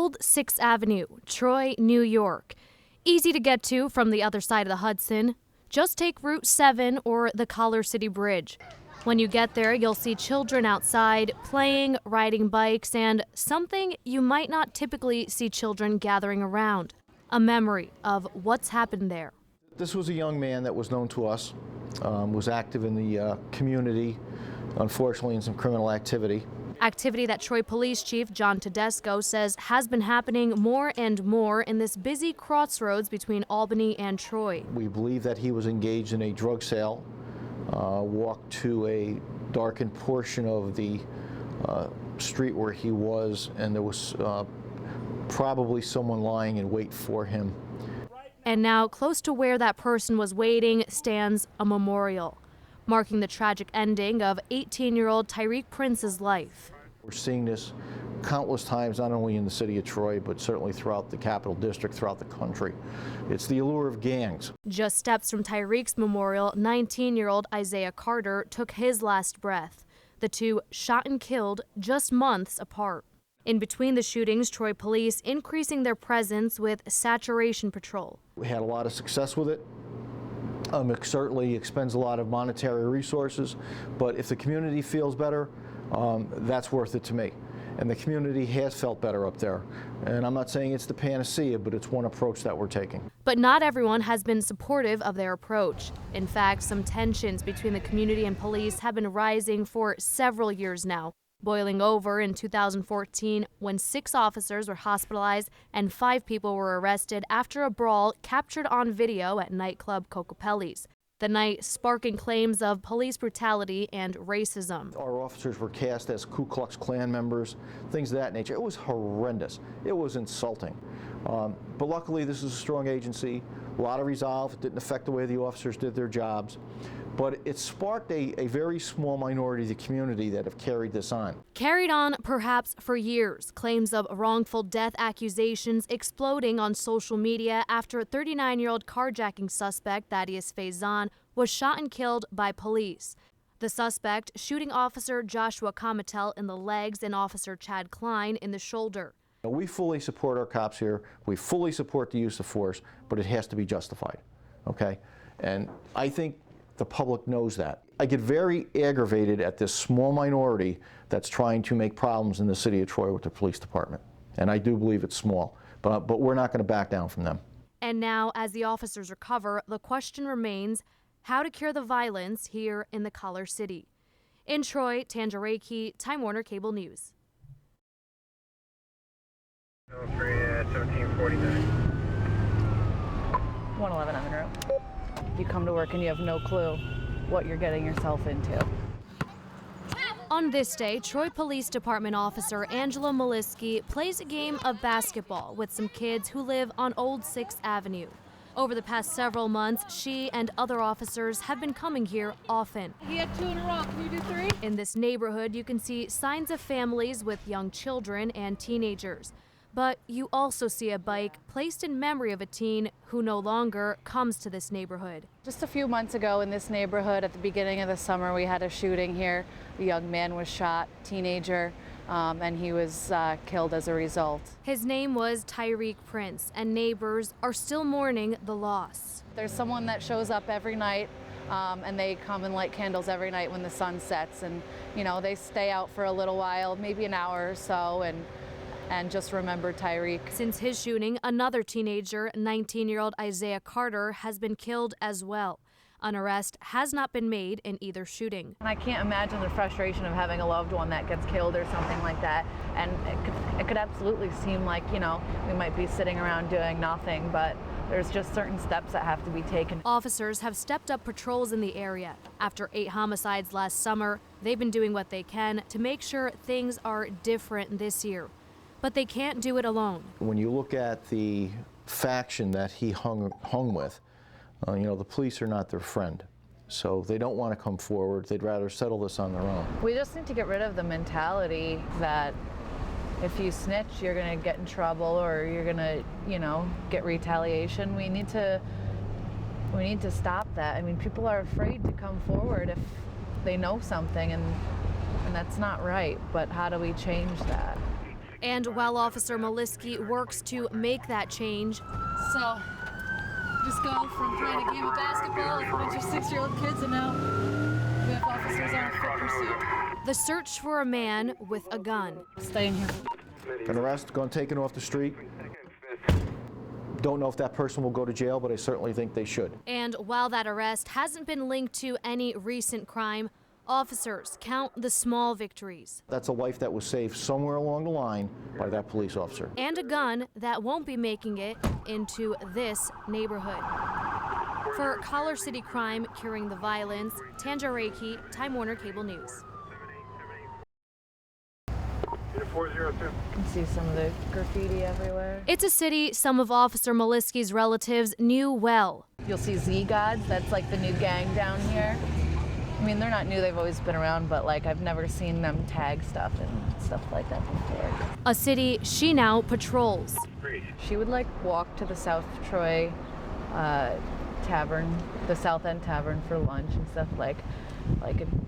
Old 6th Avenue, Troy, New York. Easy to get to from the other side of the Hudson. Just take Route 7 or the Collar City Bridge. When you get there, you'll see children outside playing, riding bikes, and something you might not typically see children gathering around. A memory of what's happened there. This was a young man that was known to us, was active in the community, unfortunately in some criminal activity. Activity that Troy Police Chief John Tedesco says has been happening more and more in this busy crossroads between Albany and Troy. We believe that he was engaged in a drug sale, walked to a darkened portion of the street where he was, and there was probably someone lying in wait for him. And now, close to where that person was waiting, stands a memorial, marking the tragic ending of 18-year-old Tyreek Prince's life. We're seeing this countless times, not only in the city of Troy, but certainly throughout the Capital District, throughout the country. It's the allure of gangs. Just steps from Tyreek's memorial, 19-year-old Isaiah Carter took his last breath. The two shot and killed just months apart. In between the shootings, Troy police increasing their presence with saturation patrol. We had a lot of success with it. It certainly expends a lot of monetary resources, but if the community feels better, that's worth it to me. And the community has felt better up there. And I'm not saying it's the panacea, but it's one approach that we're taking. But not everyone has been supportive of their approach. In fact, some tensions between the community and police have been rising for several years now, boiling over in 2014 when 6 officers were hospitalized and 5 people were arrested after a brawl captured on video at nightclub Cocopelli's. The night sparking claims of police brutality and racism. Our officers were cast as Ku Klux Klan members, things of that nature. It was horrendous. It was insulting. But luckily, this is a strong agency, a lot of resolve. It didn't affect the way the officers did their jobs. But it sparked a very small minority of the community that have carried this on. Carried on perhaps for years. Claims of wrongful death accusations exploding on social media after a 39-year-old carjacking suspect, Thaddeus Faison, was shot and killed by police. The suspect shooting Officer Joshua Comatel in the legs and Officer Chad Klein in the shoulder. We fully support our cops here. We fully support the use of force, but it has to be justified, okay? And I think the public knows that. I get very aggravated at this small minority that's trying to make problems in the city of Troy with the police department. And I do believe it's small, but we're not going to back down from them. And now, as the officers recover, the question remains how to cure the violence here in the Collar City. In Troy, Tanja Reiki, Time Warner Cable News. 1749. 111 on the road. You come to work and you have no clue what you're getting yourself into. On this day, Troy Police Department officer Angela Maliski plays a game of basketball with some kids who live on Old 6th Avenue. Over the past several months, she and other officers have been coming here often. He had 2 in a row. Can you do 3? In this neighborhood, you can see signs of families with young children and teenagers. But you also see a bike placed in memory of a teen who no longer comes to this neighborhood. Just a few months ago in this neighborhood, at the beginning of the summer, we had a shooting here. A young man was shot, teenager, and he was killed as a result. His name was Tyreek Prince, and neighbors are still mourning the loss. There's someone that shows up every night, and they come and light candles every night when the sun sets. And, you know, they stay out for a little while, maybe an hour or so, and just remember Tyreek. Since his shooting, another teenager, 19-year-old Isaiah Carter, has been killed as well. An arrest has not been made in either shooting. And I can't imagine the frustration of having a loved one that gets killed or something like that. And it could absolutely seem like, you know, we might be sitting around doing nothing, but there's just certain steps that have to be taken. Officers have stepped up patrols in the area. After 8 homicides last summer, they've been doing what they can to make sure things are different this year. But they can't do it alone. When you look at the faction that he hung with, you know, the police are not their friend. So they don't want to come forward. They'd rather settle this on their own. We just need to get rid of the mentality that if you snitch, you're going to get in trouble or you're going to, you know, get retaliation. We need to stop that. I mean, people are afraid to come forward if they know something, and that's not right. But how do we change that? And while Officer Maliski works to make that change, So, just go from playing a game of basketball with a bunch of 6-year-old kids, and now we have officers on foot pursuit. the search for a man with a gun. Stay in here. An arrest, gone taken off the street. Don't know if that person will go to jail, but I certainly think they should. And while that arrest hasn't been linked to any recent crime, officers count the small victories. That's a life that was saved somewhere along the line by that police officer. And a gun that won't be making it into this neighborhood. For Collar City Crime, Curing the Violence, Tanja Reiki, Time Warner Cable News. You can see some of the graffiti everywhere. It's a city some of Officer Maliski's relatives knew well. You'll see Z-Gods, that's like the new gang down here. I mean, they're not new, they've always been around, but like I've never seen them tag stuff and stuff like that before. A city she now patrols. She would like walk to the South Troy tavern, the South End Tavern for lunch and stuff like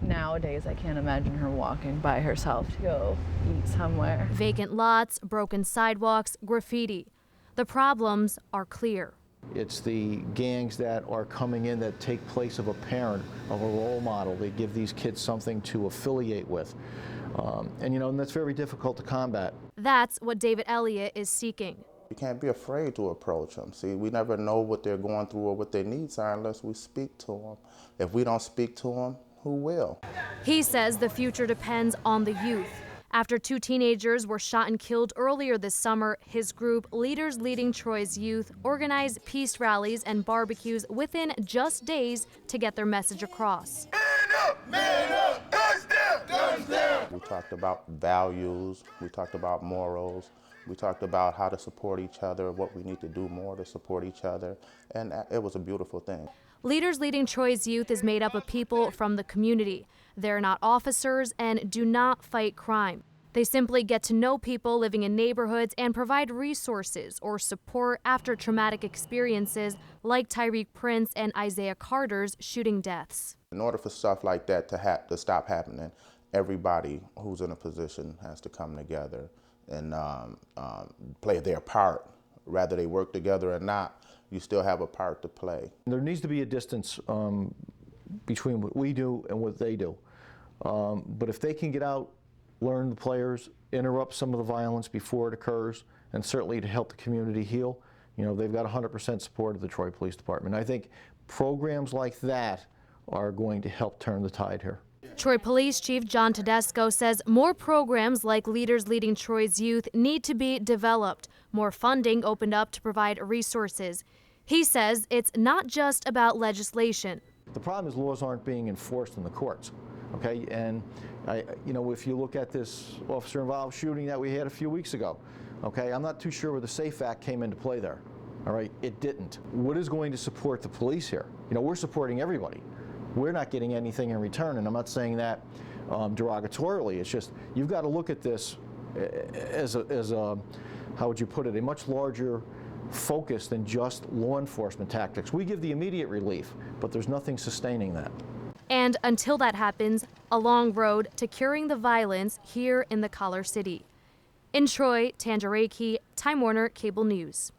nowadays I can't imagine her walking by herself to go eat somewhere. Vacant lots, broken sidewalks, graffiti. The problems are clear. It's the gangs that are coming in that take place of a parent, of a role model. They give these kids something to affiliate with. And that's very difficult to combat. That's what David Elliott is seeking. You can't be afraid to approach them. See, we never know what they're going through or what their needs are unless we speak to them. If we don't speak to them, who will? He says the future depends on the youth. After 2 teenagers were shot and killed earlier this summer, his group, Leaders Leading Troy's Youth, organized peace rallies and barbecues within just days to get their message across. Man up, touchdown! We talked about values, we talked about morals, we talked about how to support each other, what we need to do more to support each other, and it was a beautiful thing. Leaders Leading Troy's Youth is made up of people from the community. They're not officers and do not fight crime. They simply get to know people living in neighborhoods and provide resources or support after traumatic experiences like Tyreek Prince and Isaiah Carter's shooting deaths. In order for stuff like that to stop happening, everybody who's in a position has to come together and play their part. Whether they work together or not, you still have a part to play. There needs to be a distance between what we do and what they do. But if they can get out, learn the players, interrupt some of the violence before it occurs, and certainly to help the community heal, they've got 100% support of the Troy Police Department. I think programs like that are going to help turn the tide here. Troy Police Chief John Tedesco says more programs like Leaders Leading Troy's Youth need to be developed. More funding opened up to provide resources. He says it's not just about legislation. The problem is laws aren't being enforced in the courts, okay? And if you look at this officer-involved shooting that we had a few weeks ago, okay, I'm not too sure where the SAFE Act came into play there, all right? It didn't. What is going to support the police here? We're supporting everybody. We're not getting anything in return, and I'm not saying that derogatorily. It's just you've got to look at this as a how would you put it, a much larger focus than just law enforcement tactics. We give the immediate relief, but there's nothing sustaining that. And until that happens, a long road to curing the violence here in the Collar City. In Troy, Tanja Reiki, Time Warner Cable News.